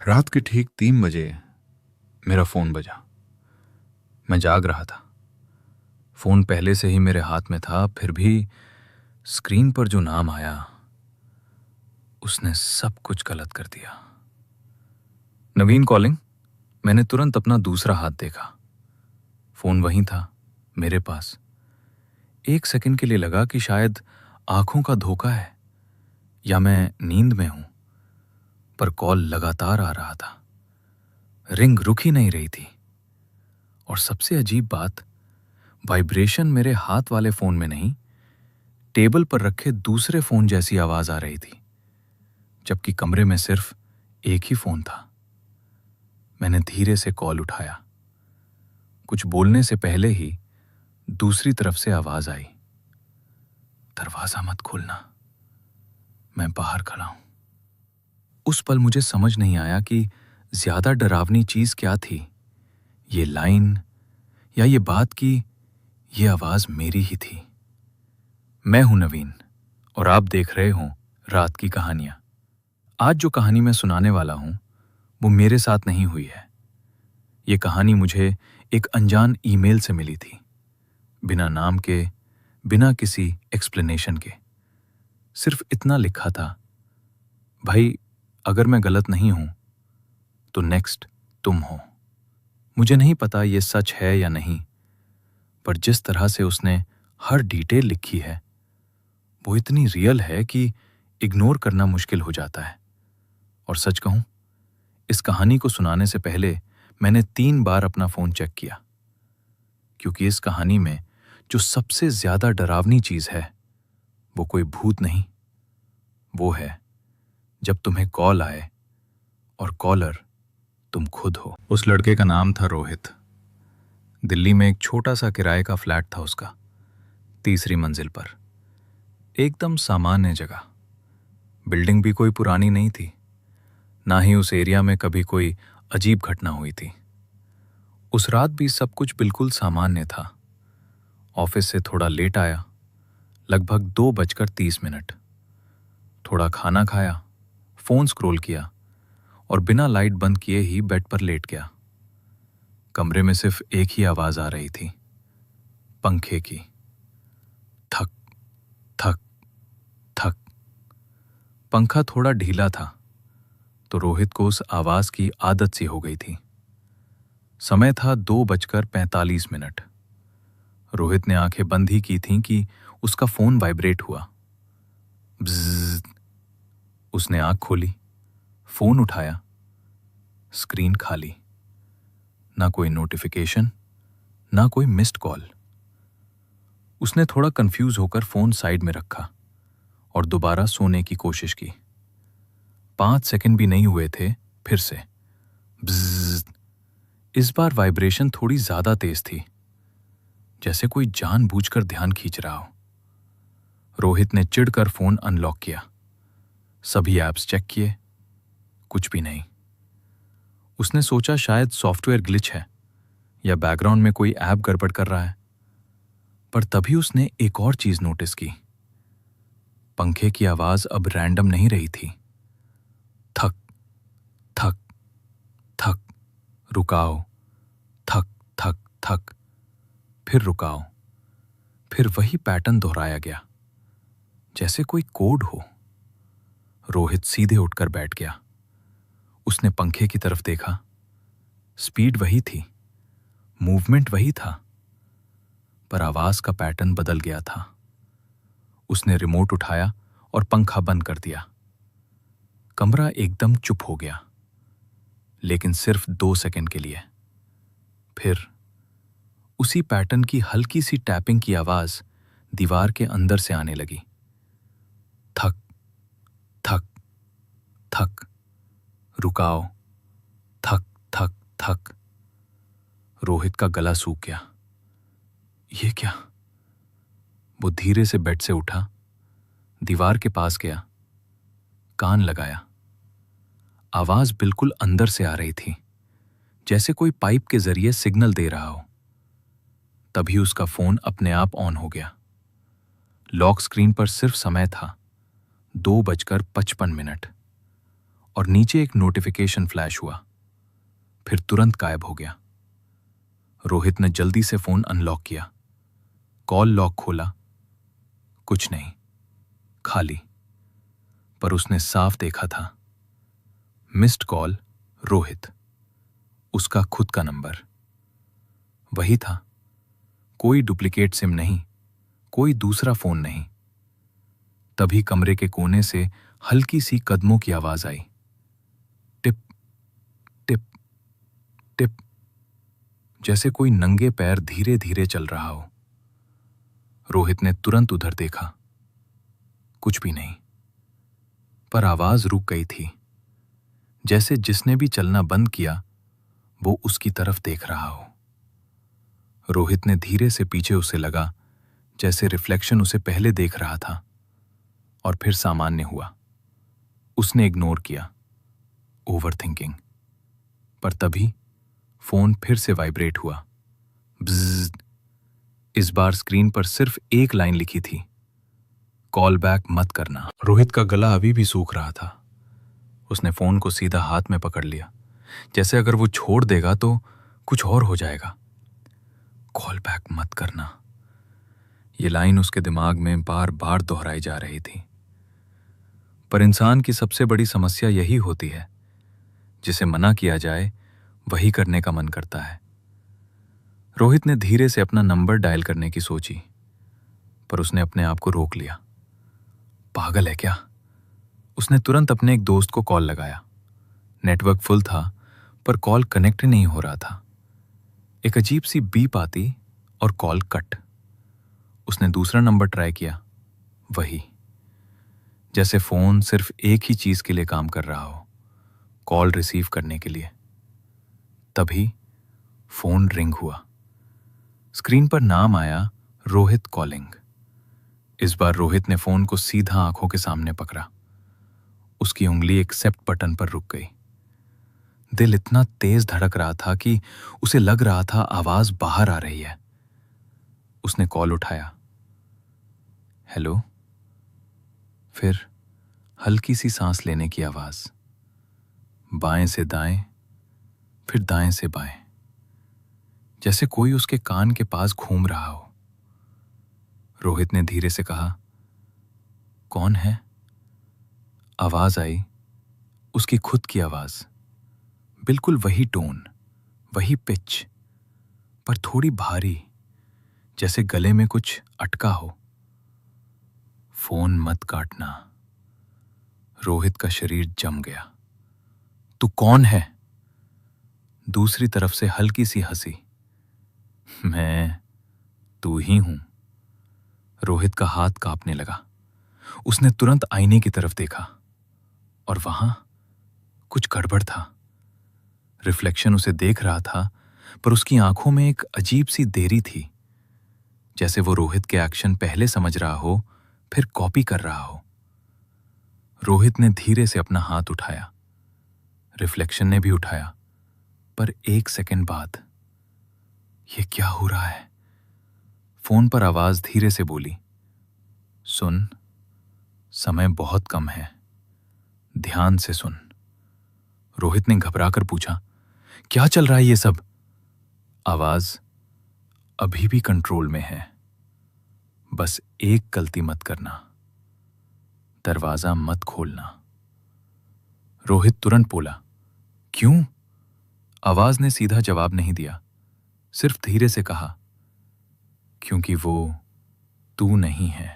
रात के ठीक 3 बजे मेरा फ़ोन बजा। मैं जाग रहा था। फ़ोन पहले से ही मेरे हाथ में था, फिर भी स्क्रीन पर जो नाम आया, उसने सब कुछ गलत कर दिया। नवीन कॉलिंग। मैंने तुरंत अपना दूसरा हाथ देखा। फ़ोन वहीं था, मेरे पास। एक सेकंड के लिए लगा कि शायद आंखों का धोखा है या मैं नींद में हूं, पर कॉल लगातार आ रहा था। रिंग रुक ही नहीं रही थी। और सबसे अजीब बात, वाइब्रेशन मेरे हाथ वाले फ़ोन में नहीं, टेबल पर रखे दूसरे फ़ोन जैसी आवाज़ आ रही थी, जबकि कमरे में सिर्फ एक ही फ़ोन था। मैंने धीरे से कॉल उठाया। कुछ बोलने से पहले ही दूसरी तरफ से आवाज़ आई, दरवाज़ा मत खोलना, मैं बाहर खड़ा हूं। उस पल मुझे समझ नहीं आया कि ज्यादा डरावनी चीज़ क्या थी, ये लाइन या ये बात कि ये आवाज़ मेरी ही थी। मैं हूं नवीन, और आप देख रहे हो रात की कहानियां। आज जो कहानी मैं सुनाने वाला हूं, वो मेरे साथ नहीं हुई है। ये कहानी मुझे एक अनजान ईमेल से मिली थी, बिना नाम के, बिना किसी एक्सप्लेनेशन के। सिर्फ इतना लिखा था, भाई अगर मैं गलत नहीं हूं तो नेक्स्ट तुम हो। मुझे नहीं पता ये सच है या नहीं, पर जिस तरह से उसने हर डिटेल लिखी है, वो इतनी रियल है कि इग्नोर करना मुश्किल हो जाता है। और सच कहूं, इस कहानी को सुनाने से पहले मैंने 3 बार अपना फ़ोन चेक किया, क्योंकि इस कहानी में जो सबसे ज्यादा डरावनी चीज़ है, वो कोई भूत नहीं, वो है जब तुम्हें कॉल आए और कॉलर तुम खुद हो। उस लड़के का नाम था रोहित। दिल्ली में एक छोटा सा किराए का फ्लैट था उसका, तीसरी मंजिल पर। एकदम सामान्य जगह। बिल्डिंग भी कोई पुरानी नहीं थी, ना ही उस एरिया में कभी कोई अजीब घटना हुई थी। उस रात भी सब कुछ बिल्कुल सामान्य था। ऑफिस से थोड़ा लेट आया, लगभग 2:30। थोड़ा खाना खाया, फोन स्क्रॉल किया और बिना लाइट बंद किए ही बेड पर लेट गया। कमरे में सिर्फ एक ही आवाज आ रही थी, पंखे की, थक थक थक। पंखा थोड़ा ढीला था, तो रोहित को उस आवाज की आदत सी हो गई थी। समय था 2:45। रोहित ने आंखें बंद ही की थीं कि उसका फोन वाइब्रेट हुआ। ब्ज़्ज़। उसने आंख खोली, फोन उठाया, स्क्रीन खाली। ना कोई नोटिफिकेशन, ना कोई मिस्ड कॉल। उसने थोड़ा कंफ्यूज होकर फोन साइड में रखा और दोबारा सोने की कोशिश की। 5 सेकंड भी नहीं हुए थे, फिर से ब्ज़्ज़। इस बार वाइब्रेशन थोड़ी ज्यादा तेज थी, जैसे कोई जानबूझकर ध्यान खींच रहा हो। रोहित ने चिढ़कर फोन अनलॉक किया, सभी ऐप्स चेक किए, कुछ भी नहीं। उसने सोचा शायद सॉफ्टवेयर ग्लिच है या बैकग्राउंड में कोई ऐप गड़बड़ कर रहा है। पर तभी उसने एक और चीज नोटिस की। पंखे की आवाज अब रैंडम नहीं रही थी। थक थक थक, रुकाओ, थक थक थक, फिर रुकाओ। फिर वही पैटर्न दोहराया गया, जैसे कोई कोड हो। रोहित सीधे उठकर बैठ गया। उसने पंखे की तरफ देखा। स्पीड वही थी, मूवमेंट वही था, पर आवाज का पैटर्न बदल गया था। उसने रिमोट उठाया और पंखा बंद कर दिया। कमरा एकदम चुप हो गया, लेकिन सिर्फ 2 सेकंड के लिए। फिर उसी पैटर्न की हल्की सी टैपिंग की आवाज दीवार के अंदर से आने लगी। थक थक थक, रुकाओ, थक थक थक। रोहित का गला सूख गया। ये क्या? वो धीरे से बेड से उठा, दीवार के पास गया, कान लगाया। आवाज बिल्कुल अंदर से आ रही थी, जैसे कोई पाइप के जरिए सिग्नल दे रहा हो। तभी उसका फोन अपने आप ऑन हो गया। लॉक स्क्रीन पर सिर्फ समय था, 2:55। और नीचे एक नोटिफिकेशन फ्लैश हुआ, फिर तुरंत गायब हो गया। रोहित ने जल्दी से फोन अनलॉक किया, कॉल लॉक खोला, कुछ नहीं, खाली। पर उसने साफ देखा था, मिस्ड कॉल रोहित, उसका खुद का नंबर। वही था, कोई डुप्लीकेट सिम नहीं, कोई दूसरा फोन नहीं। तभी कमरे के कोने से हल्की सी कदमों की आवाज आई, टिप टिप टिप, जैसे कोई नंगे पैर धीरे धीरे चल रहा हो। रोहित ने तुरंत उधर देखा, कुछ भी नहीं, पर आवाज रुक गई थी, जैसे जिसने भी चलना बंद किया वो उसकी तरफ देख रहा हो। रोहित ने धीरे से पीछे उसे लगा, जैसे रिफ्लेक्शन उसे पहले देख रहा था, और फिर सामान्य हुआ। उसने इग्नोर किया, ओवर थिंकिंग। पर तभी फोन फिर से वाइब्रेट हुआ, ब्ज़। इस बार स्क्रीन पर सिर्फ एक लाइन लिखी थी, कॉल बैक मत करना। रोहित का गला अभी भी सूख रहा था। उसने फोन को सीधा हाथ में पकड़ लिया, जैसे अगर वो छोड़ देगा तो कुछ और हो जाएगा। कॉल बैक मत करना, ये लाइन उसके दिमाग में बार बार दोहराई जा रही थी। पर इंसान की सबसे बड़ी समस्या यही होती है, जिसे मना किया जाए वही करने का मन करता है। रोहित ने धीरे से अपना नंबर डायल करने की सोची, पर उसने अपने आप को रोक लिया। पागल है क्या? उसने तुरंत अपने एक दोस्त को कॉल लगाया। नेटवर्क फुल था, पर कॉल कनेक्ट नहीं हो रहा था। एक अजीब सी बीप आती और कॉल कट। उसने दूसरा नंबर ट्राई किया, वही, जैसे फोन सिर्फ एक ही चीज के लिए काम कर रहा हो, कॉल रिसीव करने के लिए। तभी फोन रिंग हुआ। स्क्रीन पर नाम आया, रोहित कॉलिंग। इस बार रोहित ने फोन को सीधा आंखों के सामने पकड़ा। उसकी उंगली एक्सेप्ट बटन पर रुक गई। दिल इतना तेज धड़क रहा था कि उसे लग रहा था आवाज बाहर आ रही है। उसने कॉल उठाया, हेलो। फिर हल्की सी सांस लेने की आवाज, बाएं से दाएं, फिर दाएं से बाएं, जैसे कोई उसके कान के पास घूम रहा हो। रोहित ने धीरे से कहा, कौन है? आवाज आई, उसकी खुद की आवाज, बिल्कुल वही टोन, वही पिच, पर थोड़ी भारी, जैसे गले में कुछ अटका हो। फोन मत काटना। रोहित का शरीर जम गया। तू कौन है? दूसरी तरफ से हल्की सी हंसी, मैं तू ही हूं। रोहित का हाथ कांपने लगा। उसने तुरंत आईने की तरफ देखा, और वहां कुछ गड़बड़ था। रिफ्लेक्शन उसे देख रहा था, पर उसकी आंखों में एक अजीब सी देरी थी, जैसे वो रोहित के एक्शन पहले समझ रहा हो, फिर कॉपी कर रहा हो। रोहित ने धीरे से अपना हाथ उठाया। रिफ्लेक्शन ने भी उठाया, पर एक सेकंड बाद, ये क्या हो रहा है? फोन पर आवाज धीरे से बोली, सुन, समय बहुत कम है, ध्यान से सुन। रोहित ने घबराकर पूछा, क्या चल रहा है ये सब? आवाज अभी भी कंट्रोल में है, बस एक गलती मत करना, दरवाजा मत खोलना। रोहित तुरंत बोला, क्यों? आवाज ने सीधा जवाब नहीं दिया, सिर्फ धीरे से कहा, क्योंकि वो तू नहीं है।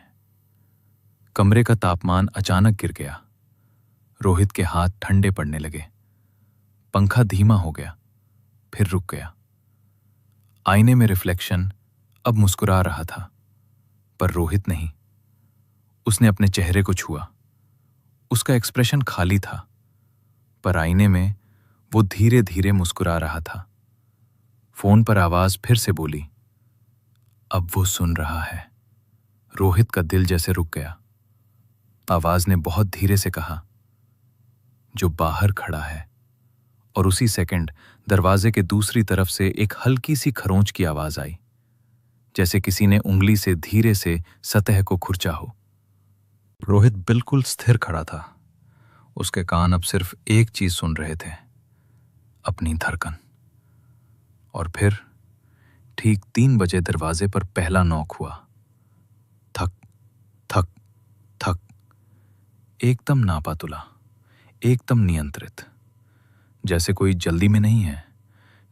कमरे का तापमान अचानक गिर गया। रोहित के हाथ ठंडे पड़ने लगे। पंखा धीमा हो गया, फिर रुक गया। आईने में रिफ्लेक्शन अब मुस्कुरा रहा था, पर रोहित नहीं। उसने अपने चेहरे को छुआ। उसका एक्सप्रेशन खाली था, पर आईने में वो धीरे धीरे मुस्कुरा रहा था। फोन पर आवाज फिर से बोली, अब वो सुन रहा है। रोहित का दिल जैसे रुक गया। आवाज ने बहुत धीरे से कहा, जो बाहर खड़ा है। और उसी सेकंड दरवाजे के दूसरी तरफ से एक हल्की सी खरोंच की आवाज आई, जैसे किसी ने उंगली से धीरे से सतह को खुरचा हो। रोहित बिल्कुल स्थिर खड़ा था। उसके कान अब सिर्फ एक चीज सुन रहे थे, अपनी धड़कन। और फिर ठीक 3 बजे दरवाजे पर पहला नॉक हुआ। थक थक थक, एकदम नापातुला, एकदम नियंत्रित, जैसे कोई जल्दी में नहीं है,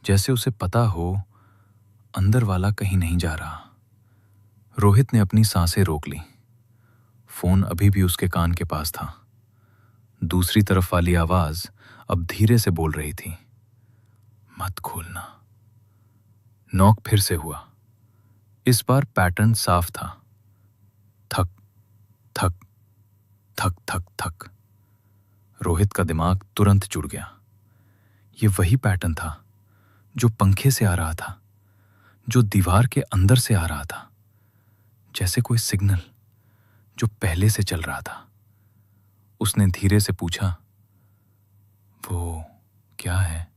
जैसे उसे पता हो अंदर वाला कहीं नहीं जा रहा। रोहित ने अपनी सांसें रोक ली। फोन अभी भी उसके कान के पास था। दूसरी तरफ वाली आवाज अब धीरे से बोल रही थी, मत खोलना। नॉक फिर से हुआ। इस बार पैटर्न साफ था। थक थक थक थक थक। रोहित का दिमाग तुरंत जुड़ गया। ये वही पैटर्न था जो पंखे से आ रहा था, जो दीवार के अंदर से आ रहा था, जैसे कोई सिग्नल जो पहले से चल रहा था। उसने धीरे से पूछा, वो क्या है?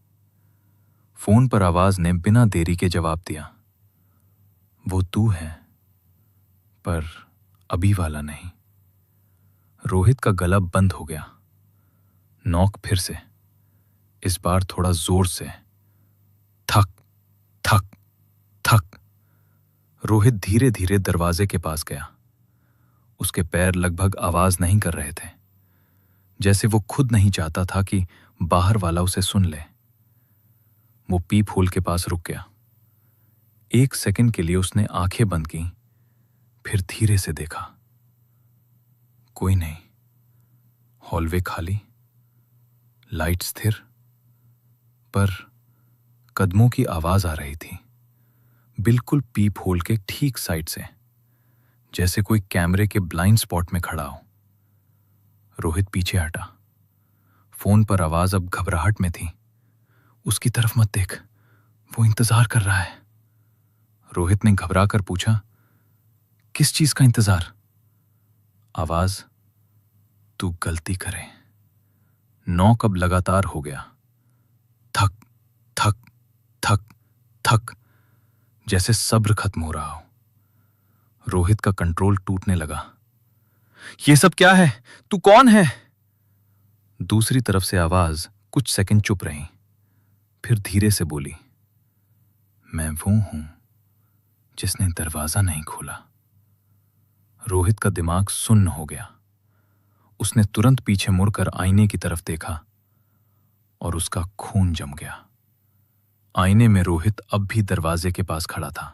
फोन पर आवाज ने बिना देरी के जवाब दिया, वो तू है, पर अभी वाला नहीं। रोहित का गला बंद हो गया। नॉक फिर से, इस बार थोड़ा जोर से। थक थक थक। रोहित धीरे धीरे दरवाजे के पास गया। उसके पैर लगभग आवाज नहीं कर रहे थे, जैसे वो खुद नहीं चाहता था कि बाहर वाला उसे सुन ले। वो पीप होल के पास रुक गया। 1 सेकंड के लिए उसने आंखें बंद की, फिर धीरे से देखा। कोई नहीं। हॉलवे खाली, लाइट स्थिर, पर कदमों की आवाज आ रही थी, बिल्कुल पीप होल के ठीक साइड से, जैसे कोई कैमरे के ब्लाइंड स्पॉट में खड़ा हो। रोहित पीछे हटा। फोन पर आवाज अब घबराहट में थी, उसकी तरफ मत देख, वो इंतजार कर रहा है। रोहित ने घबरा कर पूछा, किस चीज का इंतजार? आवाज, तू गलती करे। नॉक अब लगातार हो गया। थक थक थक थक, जैसे सब्र खत्म हो रहा हो। रोहित का कंट्रोल टूटने लगा। ये सब क्या है? तू कौन है? दूसरी तरफ से आवाज कुछ सेकंड चुप रही, फिर धीरे से बोली, मैं वो हूं जिसने दरवाजा नहीं खोला। रोहित का दिमाग सुन्न हो गया। उसने तुरंत पीछे मुड़कर आईने की तरफ देखा और उसका खून जम गया। आईने में रोहित अब भी दरवाजे के पास खड़ा था,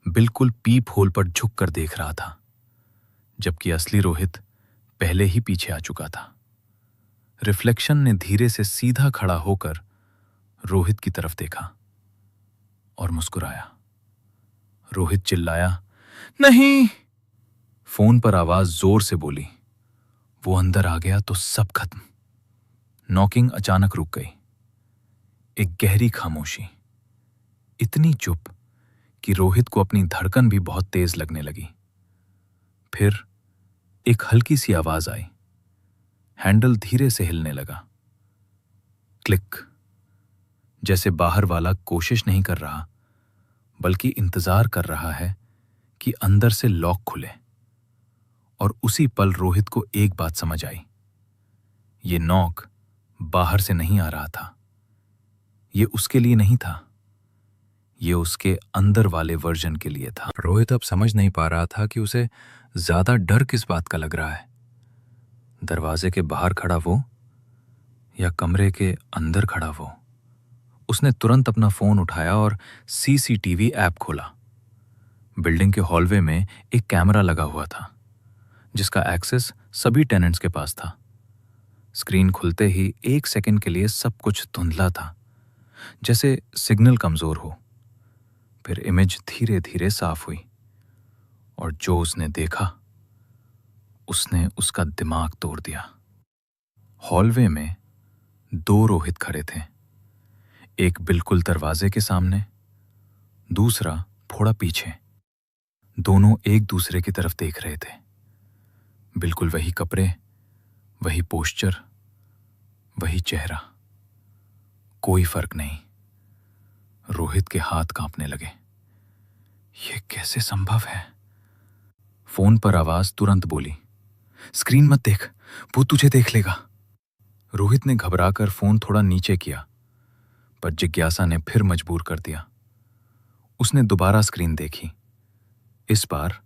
बिल्कुल पीप होल पर झुक कर देख रहा था, जबकि असली रोहित पहले ही पीछे आ चुका था। रिफ्लेक्शन ने धीरे से सीधा खड़ा होकर रोहित की तरफ देखा और मुस्कुराया। रोहित चिल्लाया, नहीं। फोन पर आवाज जोर से बोली, वो अंदर आ गया तो सब खत्म। नॉकिंग अचानक रुक गई। एक गहरी खामोशी, इतनी चुप कि रोहित को अपनी धड़कन भी बहुत तेज लगने लगी। फिर एक हल्की सी आवाज आई। हैंडल धीरे से हिलने लगा। क्लिक, जैसे बाहर वाला कोशिश नहीं कर रहा, बल्कि इंतजार कर रहा है कि अंदर से लॉक खुले। और उसी पल रोहित को एक बात समझ आई। ये नॉक बाहर से नहीं आ रहा था। ये उसके लिए नहीं था, ये उसके अंदर वाले वर्जन के लिए था। रोहित अब समझ नहीं पा रहा था कि उसे ज्यादा डर किस बात का लग रहा है, दरवाजे के बाहर खड़ा वो या कमरे के अंदर खड़ा वो। उसने तुरंत अपना फोन उठाया और सीसीटीवी ऐप खोला। बिल्डिंग के हॉलवे में एक कैमरा लगा हुआ था, जिसका एक्सेस सभी टेनेंट्स के पास था। स्क्रीन खुलते ही 1 सेकंड के लिए सब कुछ धुंधला था, जैसे सिग्नल कमजोर हो। फिर इमेज धीरे धीरे साफ हुई और जो उसने देखा, उसने उसका दिमाग तोड़ दिया। हॉलवे में 2 रोहित खड़े थे, एक बिल्कुल दरवाजे के सामने, दूसरा थोड़ा पीछे। दोनों एक दूसरे की तरफ देख रहे थे। बिल्कुल वही कपड़े, वही पोस्चर, वही चेहरा, कोई फर्क नहीं। रोहित के हाथ कांपने लगे। ये कैसे संभव है? फोन पर आवाज तुरंत बोली, स्क्रीन मत देख, वो तुझे देख लेगा। रोहित ने घबराकर फोन थोड़ा नीचे किया, पर जिज्ञासा ने फिर मजबूर कर दिया। उसने दोबारा स्क्रीन देखी। इस बार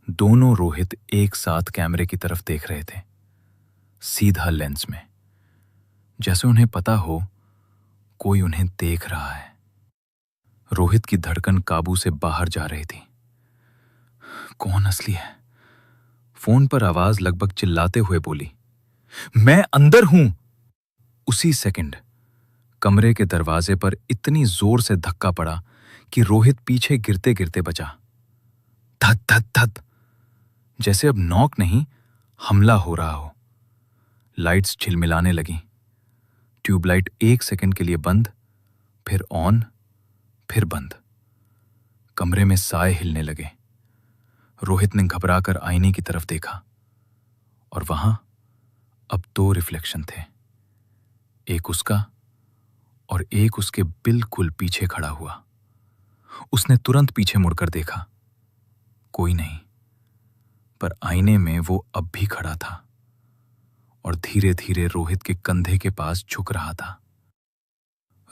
दोनों रोहित एक साथ कैमरे की तरफ देख रहे थे, सीधा लेंस में, जैसे उन्हें पता हो कोई उन्हें देख रहा है। रोहित की धड़कन काबू से बाहर जा रही थी। कौन असली है? फोन पर आवाज लगभग चिल्लाते हुए बोली, मैं अंदर हूं। उसी सेकंड कमरे के दरवाजे पर इतनी जोर से धक्का पड़ा कि रोहित पीछे गिरते गिरते बचा। धत धत धत, जैसे अब नॉक नहीं, हमला हो रहा हो। लाइट्स झिलमिलाने लगी। ट्यूबलाइट 1 सेकंड के लिए बंद, फिर ऑन, फिर बंद। कमरे में साए हिलने लगे। रोहित ने घबराकर आईने की तरफ देखा और वहां अब 2 रिफ्लेक्शन थे, एक उसका और एक उसके बिल्कुल पीछे खड़ा हुआ। उसने तुरंत पीछे मुड़कर देखा, कोई नहीं, पर आईने में वो अब भी खड़ा था और धीरे धीरे रोहित के कंधे के पास झुक रहा था।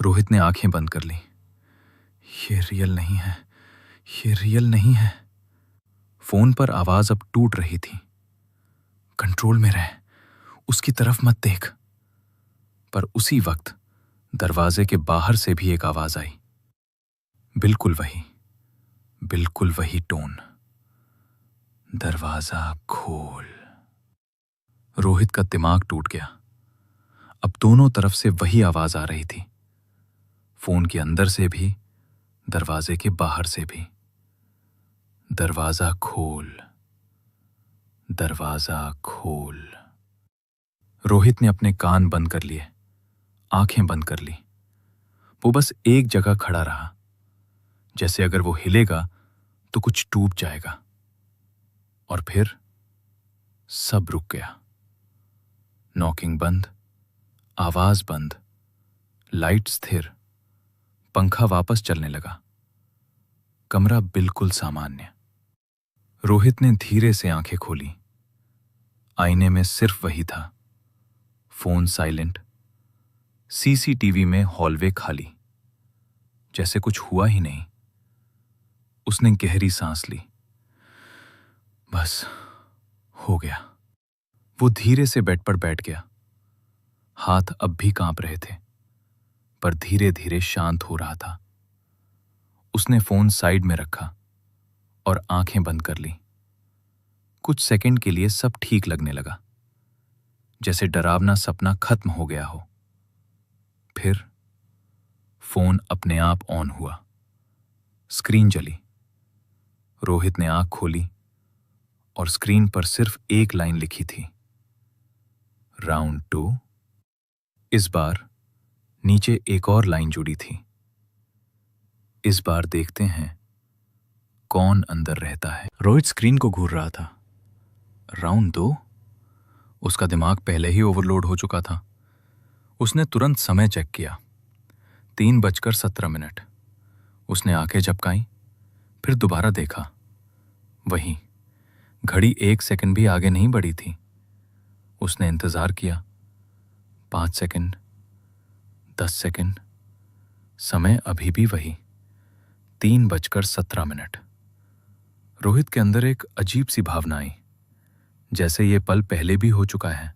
रोहित ने आंखें बंद कर ली। ये रियल नहीं है, ये रियल नहीं है। फोन पर आवाज अब टूट रही थी, कंट्रोल में रह, उसकी तरफ मत देख। पर उसी वक्त दरवाजे के बाहर से भी एक आवाज आई, बिल्कुल वही टोन, दरवाजा खोल। रोहित का दिमाग टूट गया। अब दोनों तरफ से वही आवाज आ रही थी, फोन के अंदर से भी, दरवाजे के बाहर से भी। दरवाजा खोल, दरवाजा खोल। रोहित ने अपने कान बंद कर लिए, आंखें बंद कर ली। वो बस एक जगह खड़ा रहा, जैसे अगर वो हिलेगा तो कुछ टूट जाएगा। और फिर सब रुक गया। नॉकिंग बंद, आवाज बंद, लाइट स्थिर, पंखा वापस चलने लगा। कमरा बिल्कुल सामान्य। रोहित ने धीरे से आंखें खोली। आईने में सिर्फ वही था, फोन साइलेंट, सीसीटीवी में हॉलवे खाली, जैसे कुछ हुआ ही नहीं। उसने गहरी सांस ली। बस हो गया। वो धीरे से बेड पर बैठ गया। हाथ अब भी कांप रहे थे, पर धीरे धीरे शांत हो रहा था। उसने फोन साइड में रखा और आंखें बंद कर ली। कुछ सेकंड के लिए सब ठीक लगने लगा, जैसे डरावना सपना खत्म हो गया हो। फिर फोन अपने आप ऑन हुआ, स्क्रीन जली। रोहित ने आंख खोली और स्क्रीन पर सिर्फ एक लाइन लिखी थी, राउंड 2। इस बार नीचे एक और लाइन जुड़ी थी, इस बार देखते हैं कौन अंदर रहता है। रोहित स्क्रीन को घूर रहा था। राउंड 2? उसका दिमाग पहले ही ओवरलोड हो चुका था। उसने तुरंत समय चेक किया, 3:17। उसने आंखें झपकाई, फिर दोबारा देखा। वही घड़ी 1 सेकंड भी आगे नहीं बढ़ी थी। उसने इंतजार किया, 5 सेकंड, 10 सेकंड, समय अभी भी वही, 3:17। रोहित के अंदर एक अजीब सी भावना आई, जैसे ये पल पहले भी हो चुका है,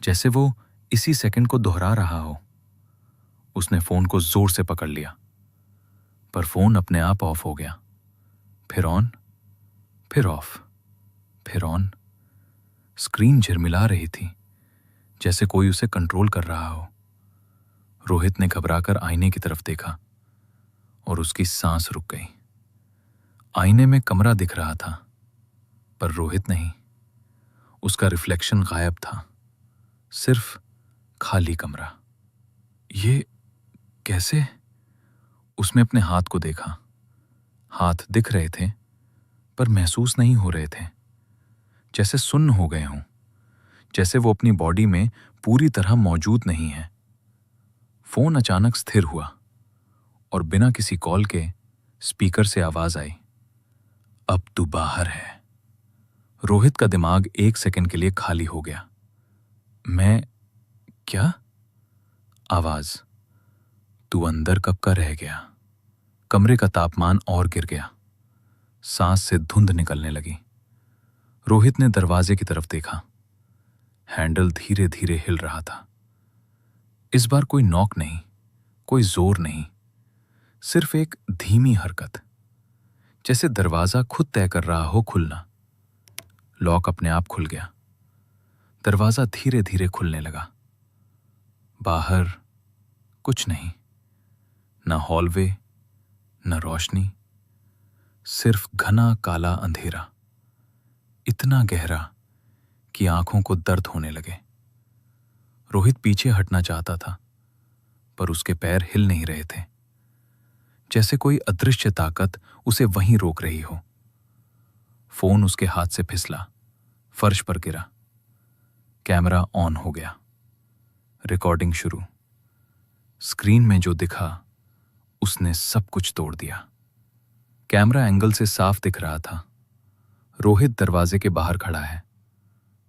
जैसे वो इसी सेकंड को दोहरा रहा हो। उसने फोन को जोर से पकड़ लिया, पर फोन अपने आप ऑफ हो गया। फिर ऑन, फिर ऑफ, फिर ऑन। स्क्रीन झिलमिला रही थी, जैसे कोई उसे कंट्रोल कर रहा हो। रोहित ने घबराकर आईने की तरफ देखा और उसकी सांस रुक गई। आईने में कमरा दिख रहा था, पर रोहित नहीं। उसका रिफ्लेक्शन गायब था, सिर्फ खाली कमरा। ये कैसे? उसने अपने हाथ को देखा। हाथ दिख रहे थे, पर महसूस नहीं हो रहे थे, जैसे सुन्न हो गए हों, जैसे वो अपनी बॉडी में पूरी तरह मौजूद नहीं है। फोन अचानक स्थिर हुआ और बिना किसी कॉल के स्पीकर से आवाज आई, अब तू बाहर है। रोहित का दिमाग 1 सेकंड के लिए खाली हो गया। मैं क्या? आवाज, तू अंदर कब का रह गया? कमरे का तापमान और गिर गया। सांस से धुंध निकलने लगी। रोहित ने दरवाजे की तरफ देखा। हैंडल धीरे धीरे हिल रहा था। इस बार कोई नॉक नहीं, कोई जोर नहीं, सिर्फ एक धीमी हरकत, जैसे दरवाजा खुद तय कर रहा हो खुलना। लॉक अपने आप खुल गया। दरवाजा धीरे धीरे खुलने लगा। बाहर कुछ नहीं, न हॉलवे, न रोशनी, सिर्फ घना काला अंधेरा, इतना गहरा कि आंखों को दर्द होने लगे। रोहित पीछे हटना चाहता था, पर उसके पैर हिल नहीं रहे थे, जैसे कोई अदृश्य ताकत उसे वहीं रोक रही हो। फोन उसके हाथ से फिसला, फर्श पर गिरा। कैमरा ऑन हो गया। रिकॉर्डिंग शुरू। स्क्रीन में जो दिखा उसने सब कुछ तोड़ दिया। कैमरा एंगल से साफ दिख रहा था। रोहित दरवाजे के बाहर खड़ा है,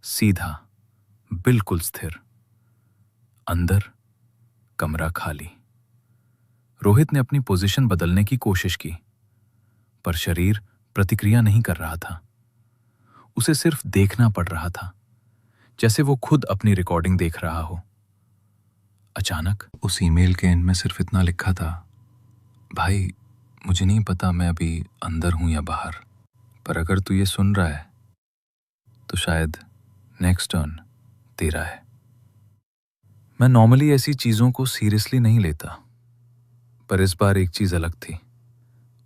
सीधा, बिल्कुल स्थिर। अंदर कमरा खाली। रोहित ने अपनी पोजीशन बदलने की कोशिश की, पर शरीर प्रतिक्रिया नहीं कर रहा था। उसे सिर्फ देखना पड़ रहा था, जैसे वो खुद अपनी रिकॉर्डिंग देख रहा हो। अचानक उस ईमेल के एंड में सिर्फ इतना लिखा था, भाई मुझे नहीं पता मैं अभी अंदर हूं या बाहर, पर अगर तू ये सुन रहा है तो शायद नेक्स्ट टर्न तेरा है। मैं नॉर्मली ऐसी चीजों को सीरियसली नहीं लेता, पर इस बार एक चीज अलग थी।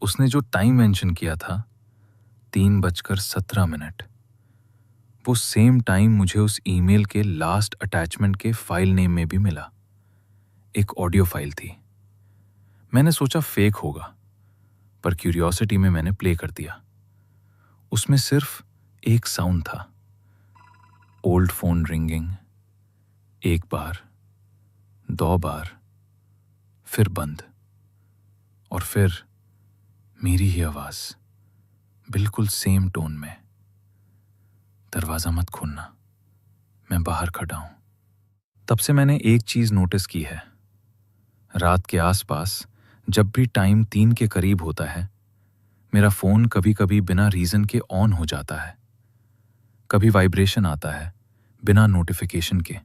उसने जो टाइम मेंशन किया था, 3:17, वो सेम टाइम मुझे उस ईमेल के लास्ट अटैचमेंट के फाइल नेम में भी मिला। एक ऑडियो फाइल थी। मैंने सोचा फेक होगा, पर क्यूरियोसिटी में मैंने प्ले कर दिया। उसमें सिर्फ एक साउंड था, ओल्ड फोन रिंगिंग। एक बार, 2 बार, फिर बंद, और फिर मेरी ही आवाज, बिल्कुल सेम टोन में। दरवाजा मत खोलना, मैं बाहर खड़ा हूं। तब से मैंने एक चीज नोटिस की है। रात के आसपास जब भी टाइम 3 के करीब होता है, मेरा फोन कभी कभी बिना रीजन के ऑन हो जाता है। कभी वाइब्रेशन आता है बिना नोटिफिकेशन के।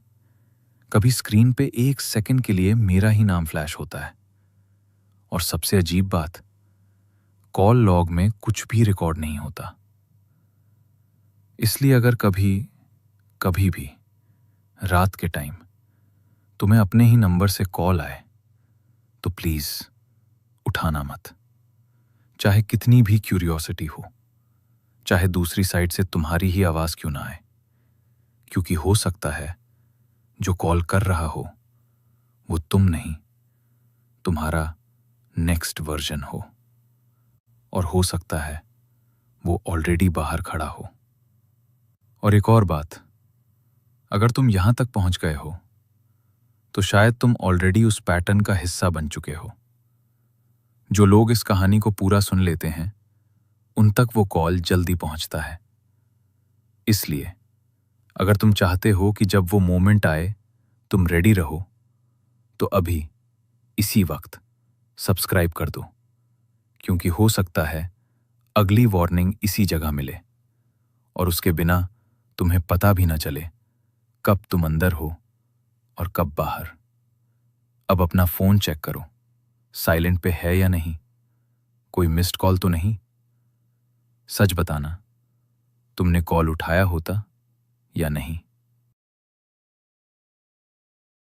कभी स्क्रीन पे 1 सेकंड के लिए मेरा ही नाम फ्लैश होता है। और सबसे अजीब बात, कॉल लॉग में कुछ भी रिकॉर्ड नहीं होता। इसलिए अगर कभी भी रात के टाइम तुम्हें अपने ही नंबर से कॉल आए, तो प्लीज उठाना मत। चाहे कितनी भी क्यूरियोसिटी हो, चाहे दूसरी साइड से तुम्हारी ही आवाज क्यों ना आए, क्योंकि हो सकता है जो कॉल कर रहा हो वो तुम नहीं, तुम्हारा नेक्स्ट वर्जन हो। और हो सकता है वो ऑलरेडी बाहर खड़ा हो। और एक और बात, अगर तुम यहां तक पहुंच गए हो तो शायद तुम ऑलरेडी उस पैटर्न का हिस्सा बन चुके हो। जो लोग इस कहानी को पूरा सुन लेते हैं, उन तक वो कॉल जल्दी पहुंचता है। इसलिए अगर तुम चाहते हो कि जब वो मोमेंट आए तुम रेडी रहो, तो अभी इसी वक्त सब्सक्राइब कर दो, क्योंकि हो सकता है अगली वार्निंग इसी जगह मिले और उसके बिना तुम्हें पता भी ना चले कब तुम अंदर हो और कब बाहर। अब अपना फोन चेक करो, साइलेंट पे है या नहीं, कोई मिस्ड कॉल तो नहीं। सच बताना, तुमने कॉल उठाया होता या नहीं।